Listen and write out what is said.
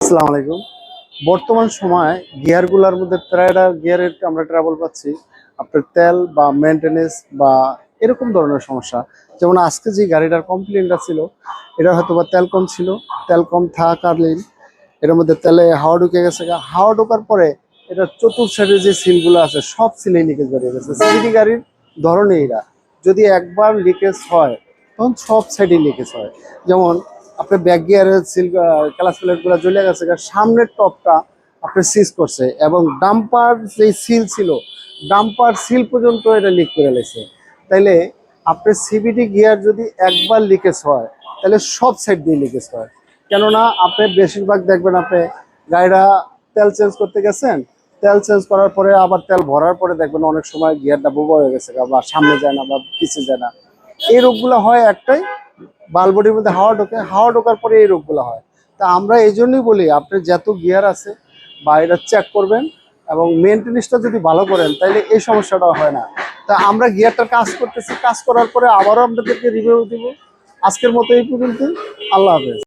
আসসালামু আলাইকুম। বর্তমান সময় গিয়ারগুলোর মধ্যে প্রায়টা গিয়ারের আমরা ট্রাবল পাচ্ছি আপনার তেল বা মেনটেনেন্স বা এরকম ধরনের সমস্যা। যেমন আজকে যে গাড়িটার কমপ্লেনটা ছিল, এটা হয়তো বা তেল কম ছিল। তেল কম থাকাকালীন এটার মধ্যে তেলে হাওয়া ঢুকে গেছে। হাওয়া ঢোকার পরে এটার চতুর্থ সাইডে যে সিলগুলো আছে সব সিলেই লিকেজ বেরিয়ে গেছে। সিডি গাড়ির ধরনের এরা যদি একবার লিকেজ হয় তখন সব সাইডে লিকেজ হয়। যেমন আপনার ব্যাক গিয়ারের সিল ক্লাস প্লেটগুলো জ্বলে গেছে, সামনের টপটা আপনার সিজ করছে এবং ডাম্পার যেই সিল ছিল ডাম্পার সিল পর্যন্ত এটা লিক করে লেছে। তাইলে আপনার সিবিডি গিয়ার যদি একবার লিকেজ হয় তাহলে সব সাইড দিয়ে লিকেজ হয়। কেননা আপনি বেশিরভাগ দেখবেন আপনি গাড়িটা তেল চেঞ্জ করতে গেছেন, তেল চেঞ্জ করার পরে আবার তেল ভরার পরে দেখবেন অনেক সময় গিয়ারটা বোবা হয়ে গেছে বা সামনে যায় না বা পিছিয়ে যায় না। এই রোগগুলো হয় একটাই, বালবডির মধ্যে হাওয়া ঢোকে, হাওয়া ঢোকার পরে এই রোগগুলো হয়। তা আমরা এই জন্যই বলি আপনি যত গিয়ার আছে বা এটা চেক করবেন এবং মেনটেনেন্সটা যদি ভালো করেন তাহলে এই সমস্যাটা হয় না। তা আমরা গিয়ারটার কাজ করতেছি, কাজ করার পরে আবারও আপনাদেরকে রিভিউ দিব। আজকের মতো এই পর্যন্ত। আল্লাহ হাফেজ।